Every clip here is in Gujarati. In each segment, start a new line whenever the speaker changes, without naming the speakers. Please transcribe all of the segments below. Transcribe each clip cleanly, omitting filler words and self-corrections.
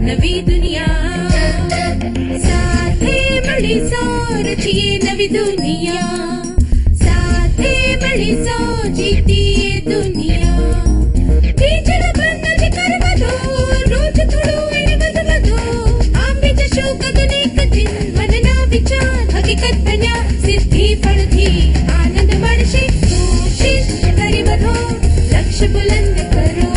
નવી દુનિયા સાથે મળીશું રચીએ નવી દુનિયા સાથે મળીશું જીતીએ દુનિયા બીજળ બંધ નથી કરવા દો રોજ થોડું એને વધુ આંબી જશો કદને કઠિન મનના વિચાર હકીકત બન્યા સિદ્ધિ ફળથી આનંદ મળશે કોશિશ કરી વધો લક્ષ્ય બુલંદ કરો.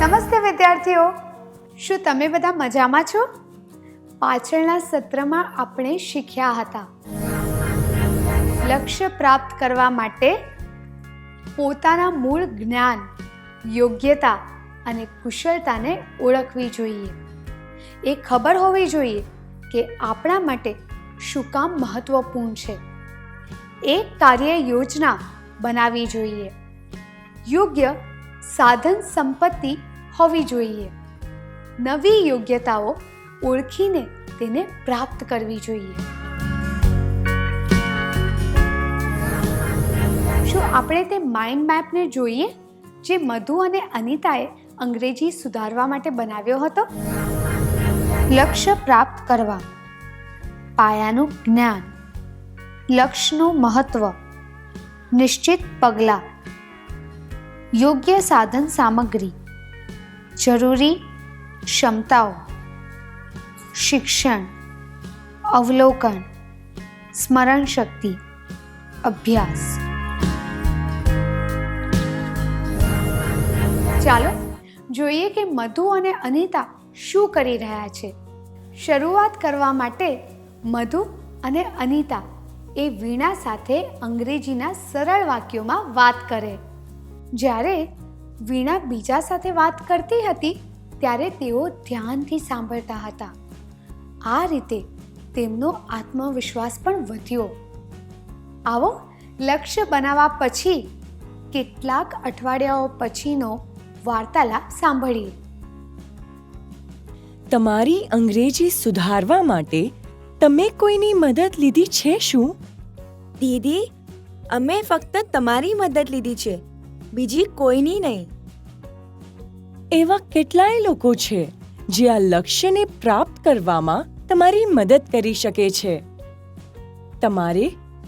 નમસ્તે વિદ્યાર્થીઓ, શું તમે બધા મજામાં છો? પાછળના સત્રમાં આપણે શીખ્યા હતા લક્ષ્ય પ્રાપ્ત કરવા માટે પોતાના મૂળ જ્ઞાન, યોગ્યતા અને કુશળતાને ઓળખવી જોઈએ. એ ખબર હોવી જોઈએ કે આપણા માટે શું કામ મહત્વપૂર્ણ છે. એક કાર્ય યોજના બનાવવી જોઈએ. યોગ્ય સાધન સંપત્તિ હોવી જોઈએ. નવી યોગ્યતાઓ ઓળખીને તેને પ્રાપ્ત કરવી જોઈએ. શું આપણે તે માઇન્ડ મેપને જોઈએ જે મધુ અને અનિતાએ અંગ્રેજી સુધારવા માટે બનાવ્યો હતો? લક્ષ્ય પ્રાપ્ત કરવા, પાયાનું જ્ઞાન, લક્ષ્યનું મહત્વ, નિશ્ચિત પગલાં, યોગ્ય સાધન સામગ્રી, જરૂરી ક્ષમતાઓ, શિક્ષણ, અવલોકન, સ્મરણ શક્તિ, અભ્યાસ. ચાલો જોઈએ કે મધુ અને અનિતા શું કરી રહ્યા છે. શરૂઆત કરવા માટે મધુ અને અનિતા એ વીણા સાથે અંગ્રેજીના સરળ વાક્યોમાં વાત કરે. જ્યારે વીણા બીજા સાથે વાત કરતી હતી ત્યારે તેઓ ધ્યાનથી સાંભળતા હતા. આ રીતે તેમનો આત્મવિશ્વાસ પણ વધ્યો. આવો લક્ષ્ય બનાવવા પછી કેટલાક અઠવાડિયાઓ પછીનો વાર્તાલાપ સાંભળીએ.
તમારી અંગ્રેજી સુધારવા માટે તમે કોઈની મદદ લીધી છે શું?
દીદી, અમે ફક્ત તમારી મદદ લીધી છે, બીજી કોઈની નહીં.
એવા કેટલાય લોકો છે જે આ લક્ષ્યને પ્રાપ્ત કરવામાં તમારી મદદ કરી શકે છે. તમારે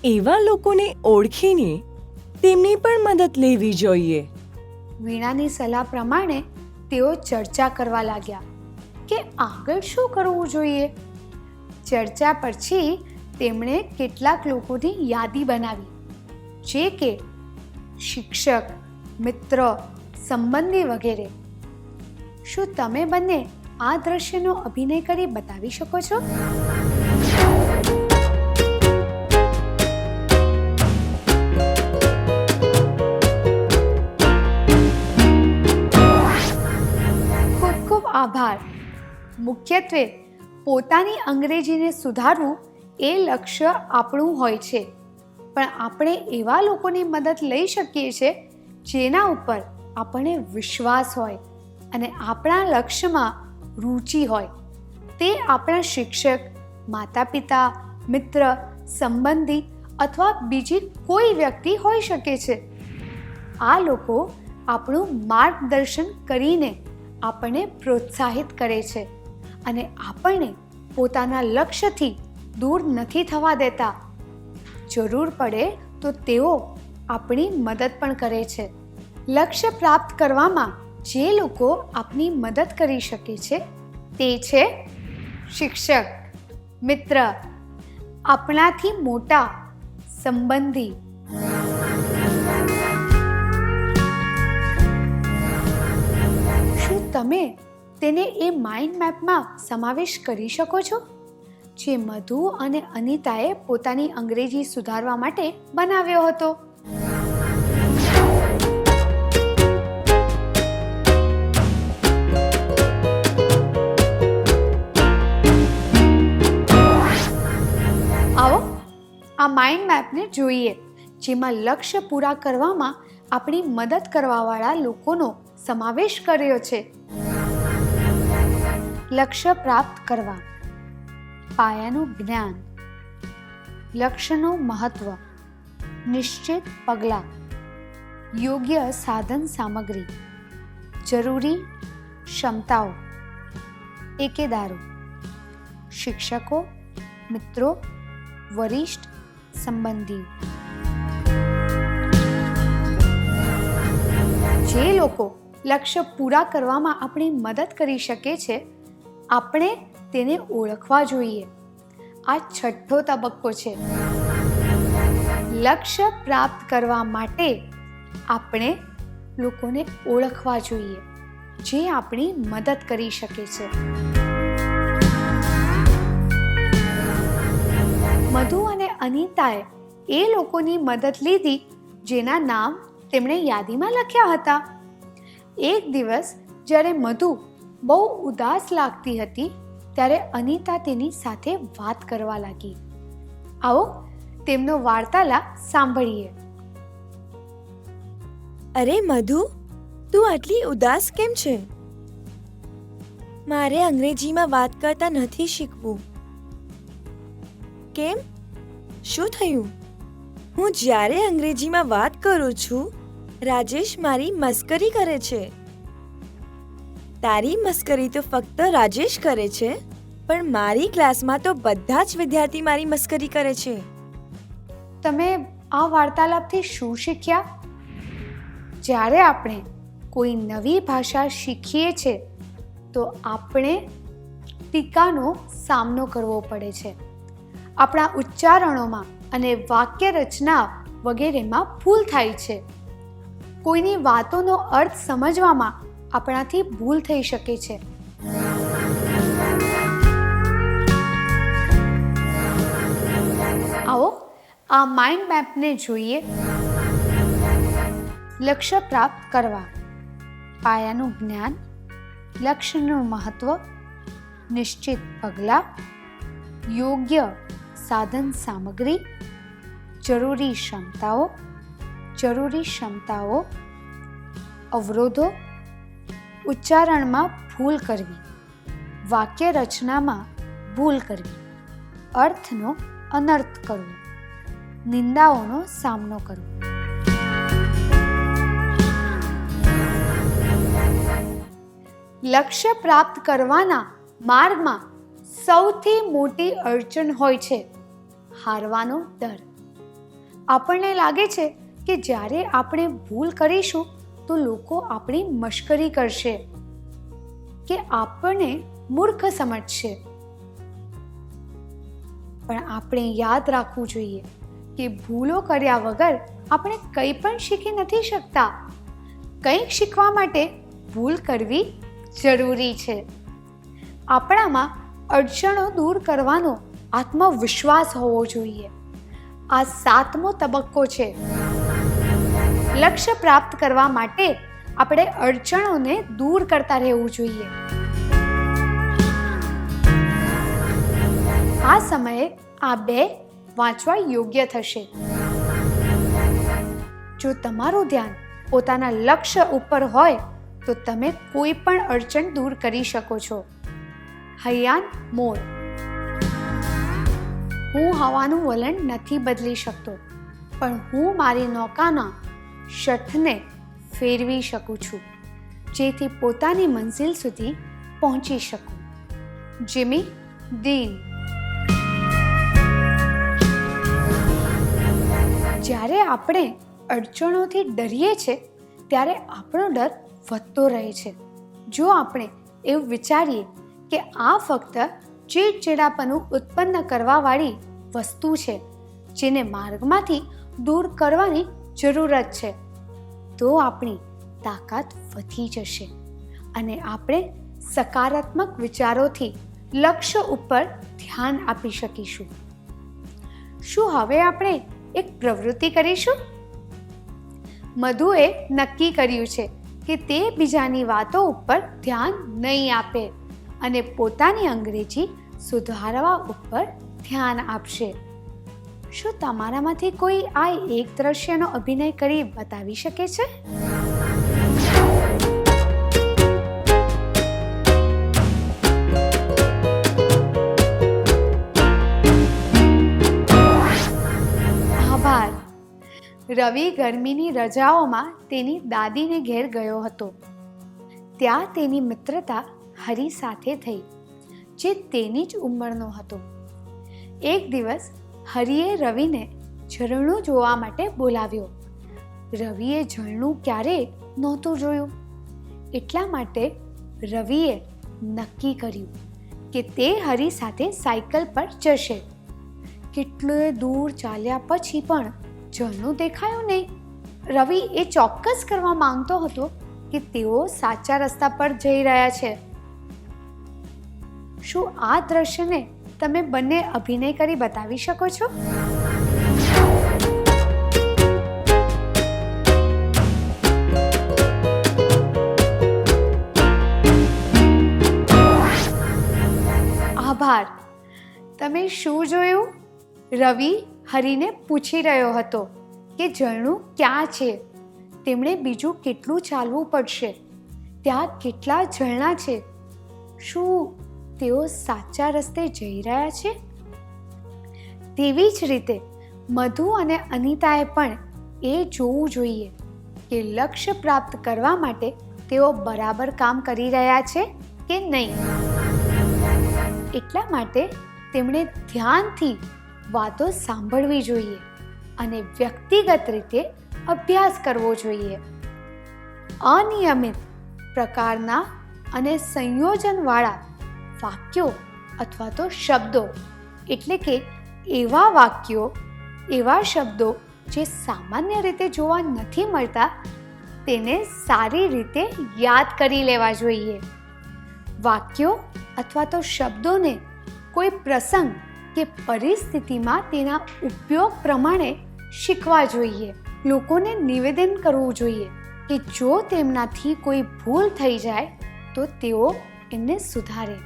એવા લોકોને ઓળખીને તેમની પણ મદદ લેવી જોઈએ.
વીણાની સલાહ પ્રમાણે તેઓ ચર્ચા કરવા લાગ્યા કે આગળ શું કરવું જોઈએ. ચર્ચા પછી તેમણે કેટલાક લોકોની યાદી બનાવી જે કે શિક્ષક, મિત્ર, સંબંધી વગેરે. શું તમે બંને આ દ્રશ્યનો અભિનય કરી બતાવી શકો છો? ખૂબ ખૂબ આભાર. મુખ્યત્વે પોતાની અંગ્રેજીને સુધારવું એ લક્ષ્ય આપણું હોય છે, પણ આપણે એવા લોકોની મદદ લઈ શકીએ છીએ જેના ઉપર આપણને વિશ્વાસ હોય અને આપણા લક્ષ્યમાં રુચિ હોય. તે આપણા શિક્ષક, માતા પિતા, મિત્ર, સંબંધી અથવા બીજી કોઈ વ્યક્તિ હોઈ શકે છે. આ લોકો આપણું માર્ગદર્શન કરીને આપણને પ્રોત્સાહિત કરે છે અને આપણને પોતાના લક્ષ્યથી દૂર નથી થવા દેતા. જરૂર પડે તો તેઓ આપણી મદદ પણ કરે છે. લક્ષ્ય પ્રાપ્ત કરવામાં જે લોકો આપની મદદ કરી શકે છે તે છે શિક્ષક, મિત્ર, આપણાથી મોટા, સંબંધી. શું તમે તેને એ માઇન્ડ મેપમાં સમાવેશ કરી શકો છો જે મધુ અને અનિતાએ પોતાની અંગ્રેજી સુધારવા માટે બનાવ્યો હતો? આવો આ માઇન્ડ મેપને જોઈએ જેમાં લક્ષ્ય પૂરા કરવામાં આપણી મદદ કરવાવાળા લોકોનો સમાવેશ કર્યો છે. લક્ષ્ય પ્રાપ્ત કરવા, પાયાનું જ્ઞાન, લક્ષ્યનું મહત્વ, નિશ્ચિત પગલાં, યોગ્ય સાધન સામગ્રી, જરૂરી ક્ષમતાઓ, ટેકેદારો, શિક્ષકો, મિત્રો, વરિષ્ઠ સંબંધીઓ. જે લોકો લક્ષ્ય પૂરા કરવામાં આપણી મદદ કરી શકે છે, આપણે તેને ઓળખવા જોઈએ. આ છઠ્ઠો તબક્કો છે. લક્ષ્ય પ્રાપ્ત કરવા માટે આપણે લોકોને ઓળખવા જોઈએ જે આપણી મદદ કરી શકે છે. મધુ અને અનિતાએ એ લોકોની મદદ લીધી જેના નામ તેમણે યાદીમાં લખ્યા હતા. એક દિવસ જ્યારે મધુ બહુ ઉદાસ લાગતી હતી ત્યારે અનિતા તેની સાથે વાત કરવા લાગી. આવો તેમનો વાર્તાલાપ સાંભળીએ.
અરે મધુ, તું આટલી ઉદાસ કેમ છે? મારે અંગ્રેજીમાં વાત કરતા નથી શીખવું. કેમ? શું થયું? હું જ્યારે અંગ્રેજીમાં વાત કરું છું, રાજેશ મારી મસ્કરી કરે છે. તારી મસ્કરી તો ફક્ત રાજેશ કરે છે, પણ મારી ક્લાસમાં તો બધા જ વિદ્યાર્થી મારી મસ્કરી કરે છે.
તમે આ વાર્તાલાપથી શું શીખ્યા? જ્યારે આપણે કોઈ નવી ભાષા શીખીએ છીએ તો આપણે ટીકાનો સામનો કરવો પડે છે. આપણા ઉચ્ચારણોમાં અને વાક્ય રચના વગેરેમાં ભૂલ થાય છે. કોઈની વાતોનો અર્થ સમજવામાં આપણાથી ભૂલ થઈ શકે છે. આવો આ માઇન્ડ મેપને જોઈએ. લક્ષ્ય પ્રાપ્ત કરવા, પાયાનું જ્ઞાન, લક્ષ્યનું મહત્વ, નિશ્ચિત પગલાં, યોગ્ય સાધન સામગ્રી, જરૂરી ક્ષમતાઓ, અવરોધો, ઉચ્ચારણમાં ભૂલ કરવી, વાક્ય રચનામાં ભૂલ કરવી, અર્થનો અનર્થ કરવો, નિંદાઓનો સામનો કરવો. લક્ષ્ય પ્રાપ્ત કરવાના માર્ગમાં સૌથી મોટી અડચણ હોય છે હારવાનો ડર. આપણને લાગે છે કે જ્યારે આપણે ભૂલ કરીશું તો લોકો આપણી મશ્કરી કરશે કે આપણને મૂર્ખ સમજશે. પણ આપણે યાદ રાખવું જોઈએ કે ભૂલો કર્યા વગર આપણે કંઈ પણ શીખી નથી શકતા. કંઈક શીખવા માટે ભૂલ કરવી જરૂરી છે. આપણામાં અડચણો દૂર કરવાનો આત્મવિશ્વાસ હોવો જોઈએ. આ 7મો તબક્કો છે. લક્ષ્ય પ્રાપ્ત કરવા માટે આપણે અડચણોને દૂર કરતા રહેવું જોઈએ. આ સમયે આ 2 વાંચવા યોગ્ય થશે. જો તમારું ધ્યાન પોતાના લક્ષ્ય ઉપર હોય તો તમે કોઈ પણ અડચણ દૂર કરી શકો છો. હૈયાન મોર. હું હવાનું વલણ નથી બદલી શકતો, પણ હું મારી નૌકાના શઠને ફેરવી શકું છું જેથી પોતાની મંઝિલ સુધી પહોંચી શકું. Jimmy dean. જ્યારે આપણે અડચણોથી ડરીએ છીએ ત્યારે આપણો ડર વધતો રહે છે. જો આપણે એવું વિચારીએ કે આ ફક્ત ચીડચીડાપણું ઉત્પન્ન કરવાવાળી વસ્તુ છે જેને માર્ગમાંથી દૂર કરવાની જરૂરત છે, તો આપણી તાકાત વધી જશે અને આપણે સકારાત્મક વિચારોથી લક્ષ્ય ઉપર ધ્યાન આપી શકીશું. શું હવે આપણે એક પ્રવૃત્તિ કરીશું? મધુએ નક્કી કર્યું છે કે તે બીજાની વાતો ઉપર ધ્યાન નહીં આપે અને પોતાની અંગ્રેજી સુધારવા ઉપર ધ્યાન આપશે. શું તમારામાંથી કોઈ આ એક દ્રશ્યનો અભિનય કરી બતાવી શકે છે? રવિ ગરમીની રજાઓમાં તેની દાદીને ઘેર ગયો હતો. ત્યાં તેની મિત્રતા હરિ સાથે થઈ, જે તેની જ ઉંમરનો હતો. એક દિવસ હરિએ રવિને ઝરણું જોવા માટે બોલાવ્યો. રવિએ ઝરણું ક્યારેય નહોતું જોયું, એટલા માટે રવિએ નક્કી કર્યું કે તે હરિ સાથે સાયકલ પર જશે. કેટલોય દૂર ચાલ્યા પછી પણ ઝરણું દેખાયું નહીં. રવિ એ ચોક્કસ કરવા માંગતો હતો કે તેઓ સાચા રસ્તા પર જઈ રહ્યા છે. શું આ દ્રશ્યને તમે બંને અભિનય કરી બતાવી શકો છો? આભાર. તમે શું જોયું? રવિ હરિને પૂછી રહ્યો હતો કે ઝરણું ક્યાં છે, તેમણે બીજું કેટલું ચાલવું પડશે, ત્યાં કેટલા ઝરણા છે, શું તેઓ સાચા રસ્તે જઈ રહ્યા છે? તેવી જ રીતે મધુ અને અનિતાએ પણ એ જોવું જોઈએ કે લક્ષ્ય પ્રાપ્ત કરવા માટે તેઓ બરાબર કામ કરી રહ્યા છે કે નહીં. એટલા માટે તેમણે ધ્યાનથી વાતો સાંભળવી જોઈએ અને વ્યક્તિગત રીતે અભ્યાસ કરવો જોઈએ. અનિયમિત પ્રકારના અને સંયોજનવાળા વાક્યો અથવા તો શબ્દો, એટલે કે એવા વાક્યો, એવા શબ્દો જે સામાન્ય રીતે જોવા નથી મળતા, તેને સારી રીતે યાદ કરી લેવા જોઈએ. વાક્યો અથવા તો શબ્દોને કોઈ પ્રસંગ કે પરિસ્થિતિમાં તેના ઉપયોગ પ્રમાણે શીખવા જોઈએ. લોકોને નિવેદન કરવું જોઈએ કે જો તેમનાથી કોઈ ભૂલ થઈ જાય તો તેઓ એમને સુધારે.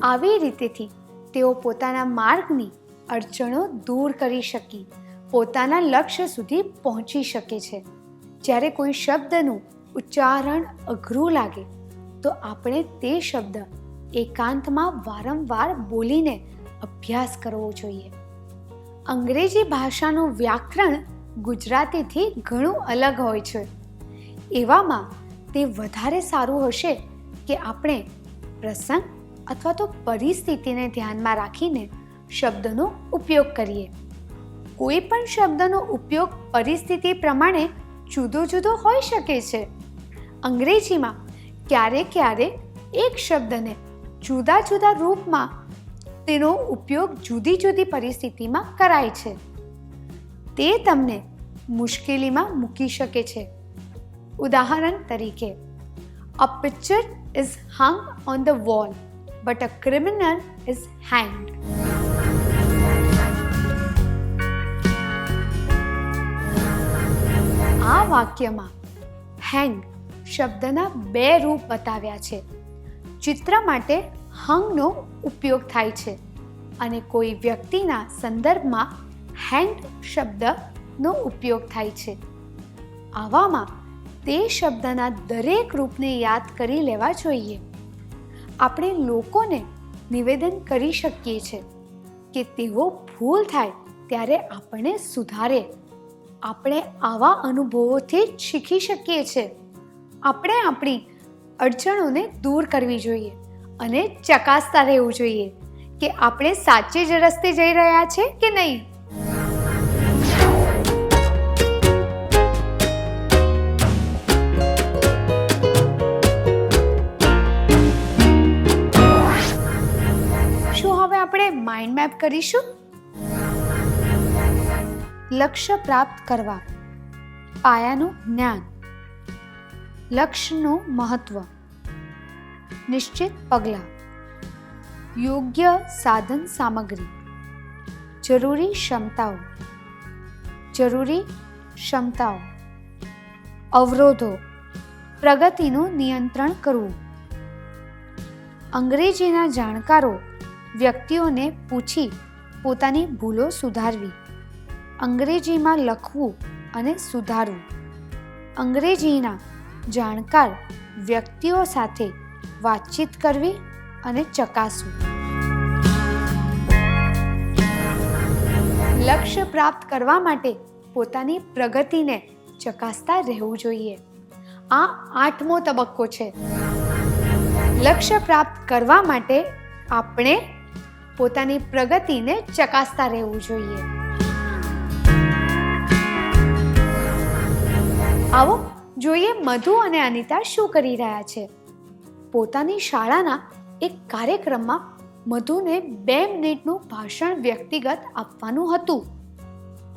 આવી રીતેથી તેઓ પોતાના માર્ગની અડચણો દૂર કરી શકી પોતાના લક્ષ્ય સુધી પહોંચી શકે છે. જ્યારે કોઈ શબ્દનું ઉચ્ચારણ અઘરું લાગે તો આપણે તે શબ્દ એકાંતમાં વારંવાર બોલીને અભ્યાસ કરવો જોઈએ. અંગ્રેજી ભાષાનું વ્યાકરણ ગુજરાતીથી ઘણું અલગ હોય છે. એવામાં તે વધારે સારું હશે કે આપણે પ્રસંગ અથવા તો પરિસ્થિતિને ધ્યાનમાં રાખીને શબ્દનો ઉપયોગ કરીએ. કોઈ પણ શબ્દનો ઉપયોગ પરિસ્થિતિ પ્રમાણે જુદો જુદો હોઈ શકે છે. અંગ્રેજીમાં ક્યારેક એક શબ્દને જુદા જુદા રૂપમાં તેનો ઉપયોગ જુદી જુદી પરિસ્થિતિમાં કરાય છે. તે તમને મુશ્કેલીમાં મૂકી શકે છે. ઉદાહરણ તરીકે, a picture is hung on the wall but a criminal is hanged. આ વાક્યમાં હેંગ શબ્દના બે રૂપ બતાવ્યા છે. ચિત્ર માટે હંગનો ઉપયોગ થાય છે અને કોઈ વ્યક્તિના સંદર્ભમાં હેંગ્ડ શબ્દનો ઉપયોગ થાય છે. આવામાં તે શબ્દના દરેક રૂપને યાદ કરી લેવા જોઈએ. આપણે લોકોને નિવેદન કરી શકીએ છીએ કે તેઓ ભૂલ થાય ત્યારે આપણને સુધારે. આપણે આવા અનુભવોથી જ શીખી શકીએ છીએ. આપણે આપણી અડચણોને દૂર કરવી જોઈએ અને ચકાસતા રહેવું જોઈએ કે આપણે સાચે જ રસ્તે જઈ રહ્યા છે કે નહીં. શું હવે આપણે માઇન્ડ મેપ કરીશું? લક્ષ્ય પ્રાપ્ત કરવા, પાયાનું જ્ઞાન, લક્ષ્યનું મહત્વ, નિશ્ચિત પગલાં, યોગ્ય સાધન સામગ્રી, જરૂરી ક્ષમતાઓ, અવરોધો, પ્રગતિનું નિયંત્રણ કરવું. અંગ્રેજીના જાણકારો વ્યક્તિઓને પૂછી પોતાની ભૂલો સુધારવી. અંગ્રેજીમાં લખવું અને સુધારવું. અંગ્રેજીના જાણકાર વ્યક્તિઓ સાથે વાતચીત કરવી અને ચકાસવું. લક્ષ્ય પ્રાપ્ત કરવા માટે પોતાની પ્રગતિને ચકાસતા રહેવું જોઈએ. આ 8મો તબક્કો છે. લક્ષ્ય પ્રાપ્ત કરવા માટે આપણે પોતાની પ્રગતિને ચકાસતા રહેવું જોઈએ. આવો જોઈએ મધુ અને અનિતા શું કરી રહ્યા છે. પોતાની શાળાના એક કાર્યક્રમમાં મધુને 2 મિનિટનું ભાષણ વ્યક્તિગત આપવાનું હતું.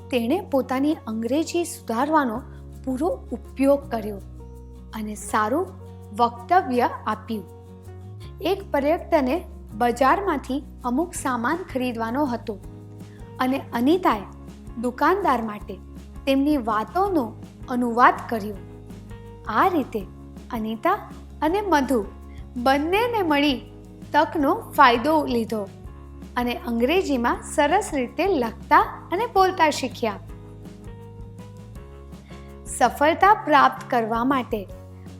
તેણે પોતાની અંગ્રેજી સુધારવાનો પૂરો ઉપયોગ કર્યો અને સારું વક્તવ્ય આપ્યું. એક પર્યટને બજારમાંથી અમુક સામાન ખરીદવાનો હતો અને અનિતાએ દુકાનદાર માટે તેમની વાતોનો અનુવાદ કર્યો. આ રીતે અનિતા અને મધુ બંનેને મળી તકનો ફાયદો લીધો અને અંગ્રેજીમાં સરસ રીતે લખતા અને બોલતા શીખ્યા. સફળતા પ્રાપ્ત કરવા માટે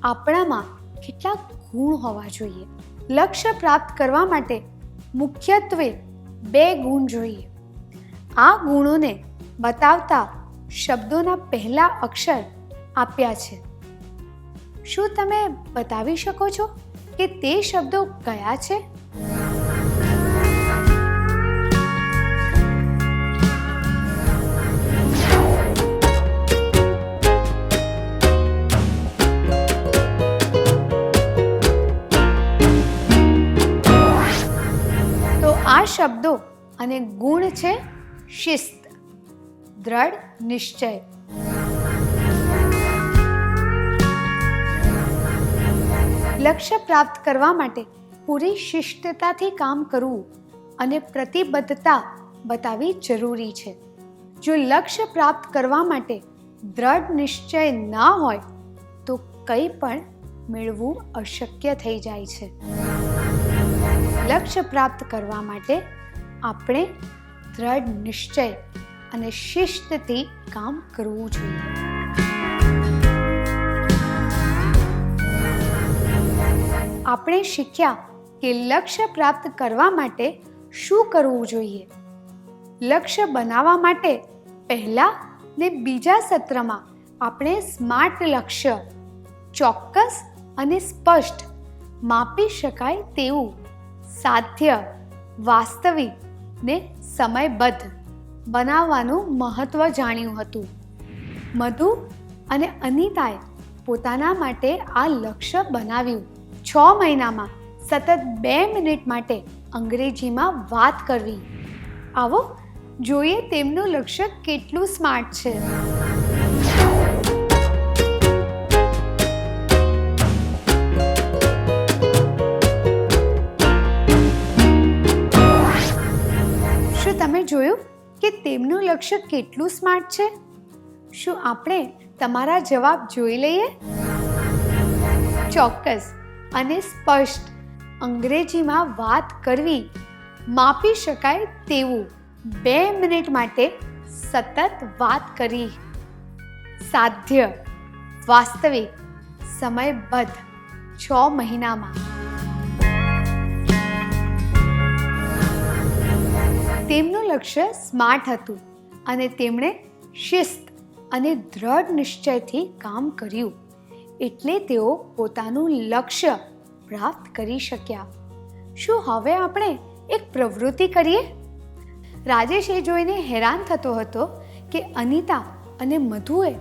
આપણામાં કેટલાક ગુણ હોવા જોઈએ. લક્ષ્ય પ્રાપ્ત કરવા માટે મુખ્યત્વે 2 ગુણ જોઈએ. આ ગુણોને બતાવતા શબ્દોના પહેલા અક્ષર આપ્યા છે. શું તમે બતાવી શકો છો કે તે શબ્દો કયા છે? આ શબ્દો અને ગુણ છે શિસ્ત, દ્રઢ નિશ્ચય. લક્ષ્ય પ્રાપ્ત કરવા માટે પૂરી શિસ્તતાથી કામ કરવું અને પ્રતિબદ્ધતા બતાવવી જરૂરી છે. જો લક્ષ્ય પ્રાપ્ત કરવા માટે દ્રઢ નિશ્ચય ના હોય તો કંઈ પણ મેળવવું અશક્ય થઈ જાય છે. લક્ષ્ય પ્રાપ્ત કરવા માટે આપણે દ્રઢ નિશ્ચય અને શિસ્તથી કામ કરવું જોઈએ. આપણે શીખ્યા કે લક્ષ્ય પ્રાપ્ત કરવા માટે શું કરવું જોઈએ. લક્ષ્ય બનાવવા માટે પહેલા ને બીજા સત્રમાં આપણે સ્માર્ટ લક્ષ્ય, ચોક્કસ અને સ્પષ્ટ, માપી શકાય તેવું, સાધ્ય, વાસ્તવિક ને સમયબદ્ધ બનાવવાનું મહત્વ જાણ્યું હતું. મધુ અને અનિતાએ પોતાના માટે આ લક્ષ્ય બનાવ્યું. 6 મહિનામાં સતત 2 મિનિટ માટે અંગ્રેજીમાં વાત કરવી. આવો જોઈએ તેમનું લક્ષ્ય કેટલું સ્માર્ટ છે. તમે જોયું કે તેમનું લક્ષ્ય કેટલું સ્માર્ટ છે? શું આપણે તમારા જવાબ જોઈ લઈએ? ચોક્કસ અને સ્પષ્ટ અંગ્રેજીમાં વાત કરવી, માપી શકાય તેવું 2 મિનિટ માટે સતત વાત કરી, સાધ્ય, વાસ્તવિક, સમયબદ્ધ 6 મહિનામાં. તેમનું લક્ષ્ય સ્માર્ટ હતું અને તેમણે શિસ્ત અને દ્રઢ નિશ્ચયથી કામ કર્યું, એટલે તેઓ પોતાનું લક્ષ્ય પ્રાપ્ત કરી શક્યા. શું હવે આપણે એક પ્રવૃત્તિ કરીએ? રાજેશ એ જોઈને હેરાન થતો હતો કે અનિતા અને મધુએ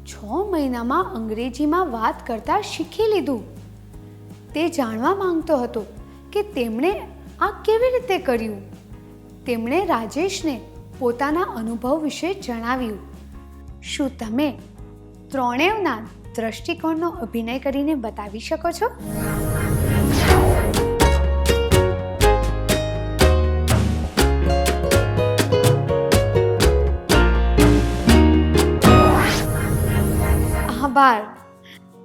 6 મહિનામાં અંગ્રેજીમાં વાત કરતા શીખી લીધું. તે જાણવા માંગતો હતો કે તેમણે આ કેવી રીતે કર્યું. તેમણે રાજેશને પોતાના અનુભવ વિશે જણાવ્યું. શું તમે ત્રણેયના દ્રષ્ટિકોણનો અભિનય કરીને બતાવી શકો છો? આભાર.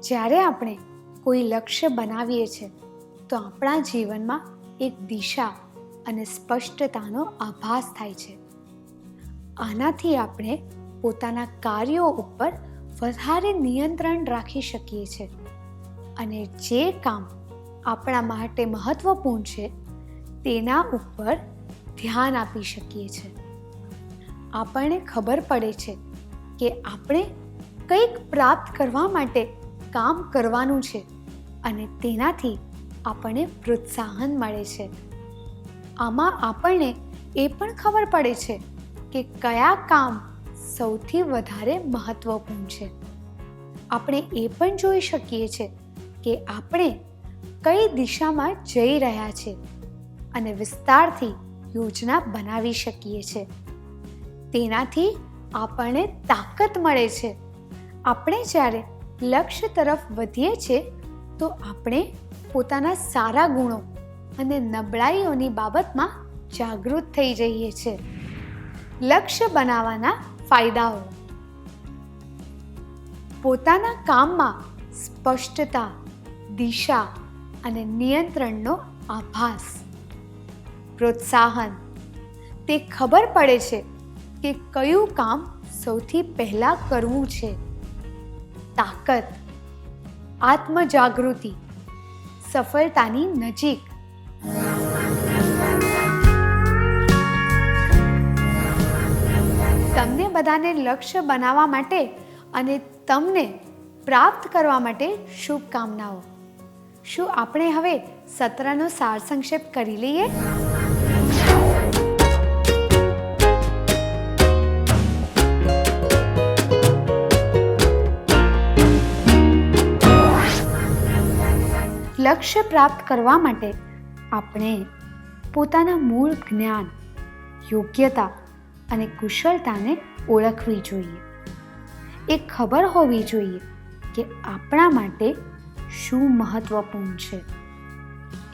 જ્યારે આપણે કોઈ લક્ષ્ય બનાવીએ છીએ તો આપણા જીવનમાં એક દિશા અને સ્પષ્ટતાનો આભાસ થાય છે. આનાથી આપણે પોતાના કાર્યો ઉપર વધારે નિયંત્રણ રાખી શકીએ છીએ અને જે કામ આપણા માટે મહત્વપૂર્ણ છે તેના ઉપર ધ્યાન આપી શકીએ છીએ. આપણને ખબર પડે છે કે આપણે કંઈક પ્રાપ્ત કરવા માટે કામ કરવાનું છે અને તેનાથી આપણને પ્રોત્સાહન મળે છે. આમાં આપણને એ પણ ખબર પડે છે કે કયા કામ સૌથી વધારે મહત્વપૂર્ણ છે. આપણે એ પણ જોઈ શકીએ છીએ કે આપણે કઈ દિશામાં જઈ રહ્યા છે અને વિસ્તારથી યોજના બનાવી શકીએ છીએ. તેનાથી આપણને તાકાત મળે છે. આપણે જ્યારે લક્ષ્ય તરફ વધીએ છીએ તો આપણે પોતાના સારા ગુણો અને નબળાઈઓની બાબતમાં જાગૃત થઈ જઈએ છીએ. લક્ષ્ય બનાવવાના ફાયદાઓ: પોતાના કામમાં સ્પષ્ટતા, દિશા અને નિયંત્રણનો આભાસ. પ્રોત્સાહન: તે ખબર પડે છે કે કયું કામ સૌથી પહેલા કરવું છે. તાકાત, આત્મજાગૃતિ, સફળતાની નજીક. તમને બધાને લક્ષ્ય બનાવવા માટે અને તમને પ્રાપ્ત કરવા માટે શુભકામનાઓ. શું આપણે હવે સત્રનો સાર સંક્ષેપ કરી લઈએ? લક્ષ્ય પ્રાપ્ત કરવા માટે આપણે પોતાના મૂળ જ્ઞાન, યોગ્યતા અને કુશળતાને ઓળખવી જોઈએ. એ ખબર હોવી જોઈએ કે આપણા માટે શું મહત્વપૂર્ણ છે.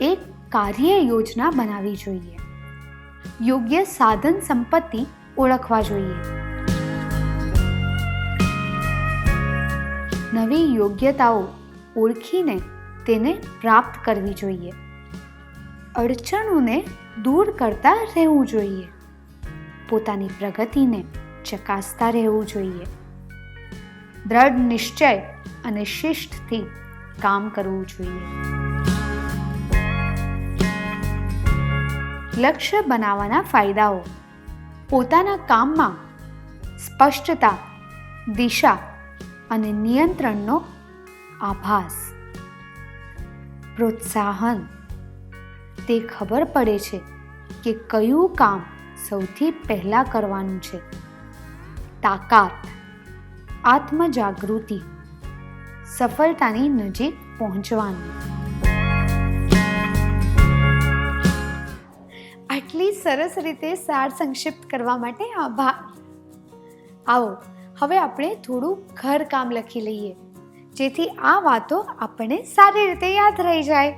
એક કાર્ય યોજના બનાવવી જોઈએ. યોગ્ય સાધન સંપત્તિ ઓળખવા જોઈએ. નવી યોગ્યતાઓ ઓળખીને તેને પ્રાપ્ત કરવી જોઈએ. અડચણોને દૂર કરતા રહેવું જોઈએ. પોતાની પ્રગતિને ચકાસતા રહેવું જોઈએ. દ્રઢ નિશ્ચય અને શિસ્તથી કામ કરવું જોઈએ. લક્ષ્ય બનાવવાના ફાયદાઓ: પોતાના કામમાં સ્પષ્ટતા, દિશા અને નિયંત્રણનો આભાસ. પ્રોત્સાહન: તે ખબર પડે છે કે કયું કામ સૌથી પહેલા કરવાનું છે. તાકાત, આત્મજાગૃતિ, સફળતાની નજીક પહોંચવાનું. આટલી સરસ રીતે સાર સંક્ષિપ્ત કરવા માટે આભાર. આવો હવે આપણે થોડું ઘર કામ લખી લઈએ, જેથી આ વાતો આપણને સારી રીતે યાદ રહી જાય.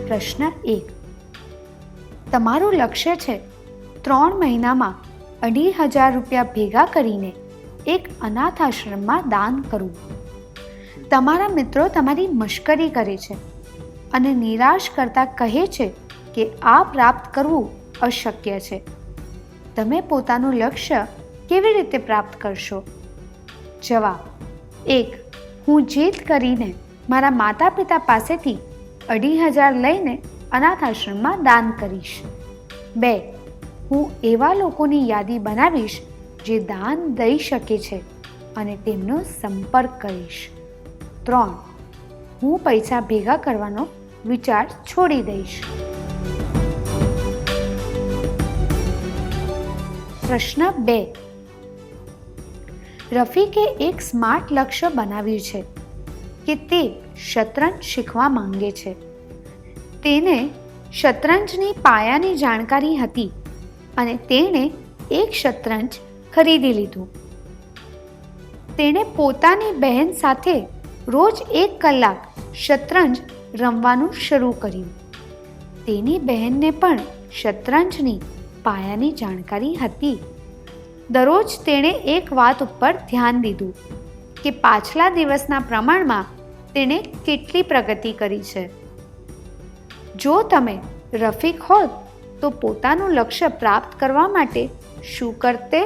પ્રશ્ન 1. તમારું લક્ષ્ય છે 3 મહિનામાં 2,500 રૂપિયા ભેગા કરીને એક અનાથ આશ્રમમાં દાન કરવું. તમારા મિત્રો તમારી મશ્કરી કરે છે અને નિરાશ કરતા કહે છે કે આ પ્રાપ્ત કરવું અશક્ય છે. તમે પોતાનું લક્ષ્ય કેવી રીતે પ્રાપ્ત કરશો? જવાબ: 1. હું જીત કરીને મારા માતા પિતા પાસેથી 2,500 લઈને અનાથ આશ્રમમાં દાન કરીશ. 2. હું એવા લોકોની યાદી બનાવીશ જે દાન દઈ શકે છે અને તેમનો સંપર્ક કરીશ. 3. હું પૈસા ભેગા કરવાનો વિચાર છોડી દઈશ. પ્રશ્ન 2. રફીકે એક સ્માર્ટ લક્ષ્ય બનાવ્યું છે કે તે શતરંજ શીખવા માંગે છે. તેને શતરંજની પાયાની જાણકારી હતી અને તેણે એક શતરંજ ખરીદી લીધું. તેણે પોતાની બહેન સાથે રોજ 1 કલાક શતરંજ રમવાનું શરૂ કર્યું. તેની બહેનને પણ શતરંજની પાયાની જાણકારી હતી. દરરોજ તેણે એક વાત ઉપર ધ્યાન દીધું કે પાછલા દિવસના પ્રમાણમાં તેણે કેટલી પ્રગતિ કરી છે. જો તમે રફીક હોત તો પોતાનું લક્ષ્ય પ્રાપ્ત કરવા માટે શું કરતે?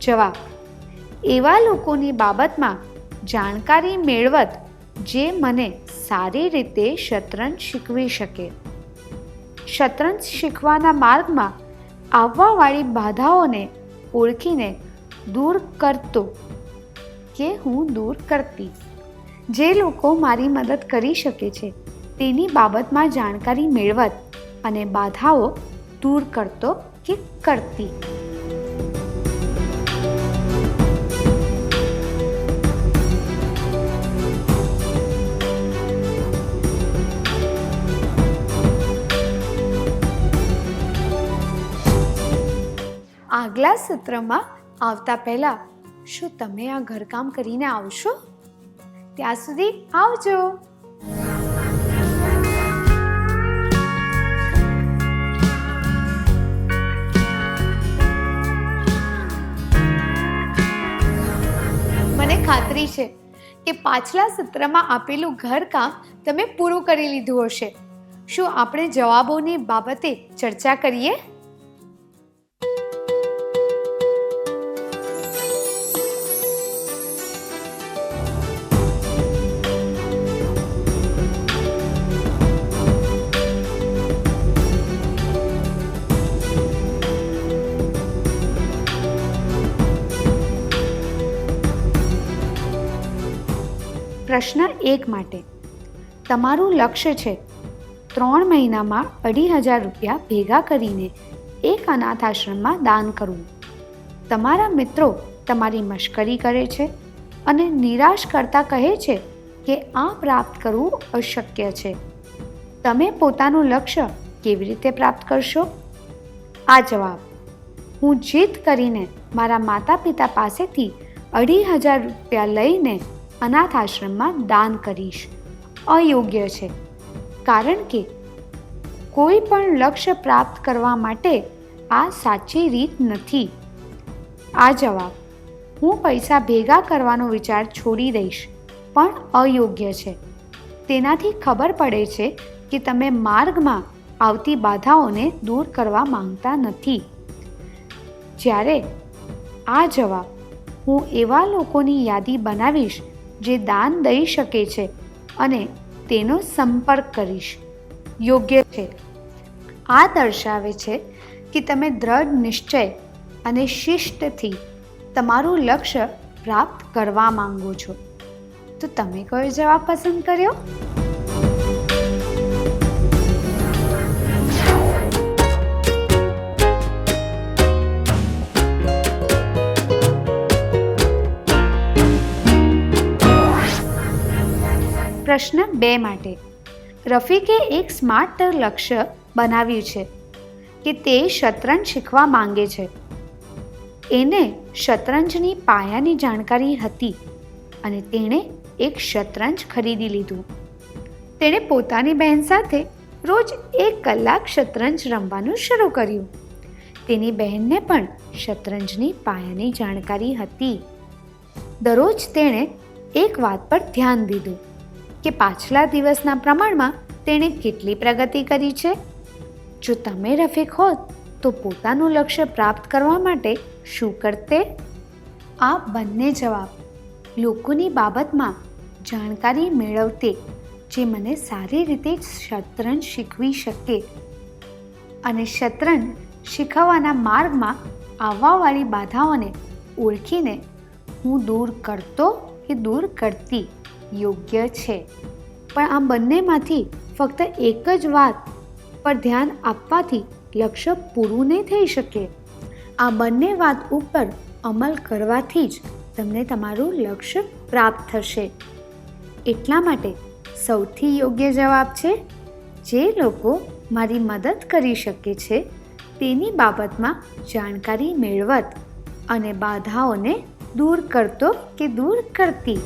જવાબ: એવા લોકોની બાબતમાં જાણકારી મેળવત જે મને સારી રીતે શતરંજ શીખવી શકે. શતરંજ શીખવાના માર્ગમાં આવવાવાળી બાધાઓને ઓળખીને દૂર કરતો કે હું દૂર કરતી. જે લોકો મારી મદદ કરી શકે છે તેની બાબતમાં જાણકારી મેળવત અને બાધાઓ દૂર કરતો કે કરતી. આગલા સત્રમાં આવતા પહેલા શું તમે આ ઘરકામ કરીને આવશો? ત્યાં સુધી આવજો. મને ખાતરી છે કે પાછલા સત્રમાં આપેલું ઘરકામ તમે પૂરું કરી લીધું હશે. શું આપણે જવાબોની બાબતે ચર્ચા કરીએ? પ્રશ્ન 1 માટે તમારું લક્ષ્ય છે 3 મહિનામાં 2,500 રૂપિયા ભેગા કરીને એક અનાથ આશ્રમમાં દાન કરવું. તમારા મિત્રો તમારી મશ્કરી કરે છે અને નિરાશ કરતા કહે છે કે આ પ્રાપ્ત કરવું અશક્ય છે. તમે પોતાનું લક્ષ્ય કેવી રીતે પ્રાપ્ત કરશો? આ જવાબ: હું જીદ કરીને મારા માતા પિતા પાસેથી 2,500 રૂપિયા લઈને અનાથ આશ્રમમાં દાન કરીશ. અયોગ્ય છે, કારણ કે કોઈ પણ લક્ષ્ય પ્રાપ્ત કરવા માટે આ સાચી રીત નથી. આ જવાબ: હું પૈસા ભેગા કરવાનો વિચાર છોડી દઈશ પણ અયોગ્ય છે. તેનાથી ખબર પડે છે કે તમે માર્ગમાં આવતી બાધાઓને દૂર કરવા માંગતા નથી. જ્યારે આ જવાબ: હું એવા લોકોની યાદી બનાવીશ જે દાન દઈ શકે છે અને તેનો સંપર્ક કરીશ, યોગ્ય છે. આ દર્શાવે છે કે તમે દ્રઢ નિશ્ચય અને શિસ્તથી તમારું લક્ષ્ય પ્રાપ્ત કરવા માંગો છો. તો તમે કયો જવાબ પસંદ કર્યો? પ્રશ્ન 2 માટે રફીકે એક સ્માર્ટ લક્ષ્ય બનાવ્યું છે કે તે શતરંજ શીખવા માંગે છે. એને શતરંજની પાયાની જાણકારી હતી અને તેણે એક શતરંજ ખરીદી લીધું. તેણે પોતાની બહેન સાથે રોજ 1 કલાક શતરંજ રમવાનું શરૂ કર્યું. તેની બહેનને પણ શતરંજની પાયાની જાણકારી હતી. દરરોજ તેણે એક વાત પર ધ્યાન દીધું કે પાછલા દિવસના પ્રમાણમાં તેણે કેટલી પ્રગતિ કરી છે. જો તમે રફીક હોત તો પોતાનું લક્ષ્ય પ્રાપ્ત કરવા માટે શું કરતે? આ બંને જવાબ લોકોની બાબતમાં જાણકારી મેળવતે જે મને સારી રીતે શતરંજ શીખવી શકે અને શતરંજ શીખવવાના માર્ગમાં આવવાવાળી બાધાઓને ઓળખીને હું દૂર કરતો કે દૂર કરતી યોગ્ય છે. પણ આ બંનેમાંથી ફક્ત એક જ વાત પર ધ્યાન આપવાથી લક્ષ્ય પૂરું નહીં થઈ શકે. આ બંને વાત ઉપર અમલ કરવાથી જ તમને તમારું લક્ષ્ય પ્રાપ્ત થશે. એટલા માટે સૌથી યોગ્ય જવાબ છે જે લોકો મારી મદદ કરી શકે છે તેની બાબતમાં જાણકારી મેળવત અને બાધાઓને દૂર કરતો કે દૂર કરતી.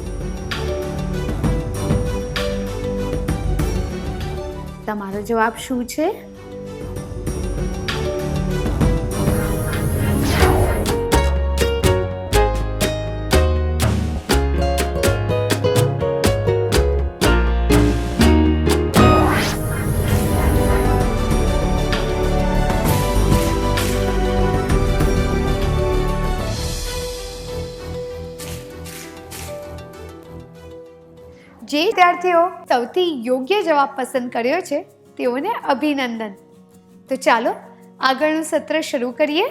તમારો જવાબ શું છે? જે વિદ્યાર્થીઓ સૌથી યોગ્ય જવાબ પસંદ કર્યો છે તેઓને અભિનંદન. તો ચાલો આગળનું સત્ર શરૂ કરીએ.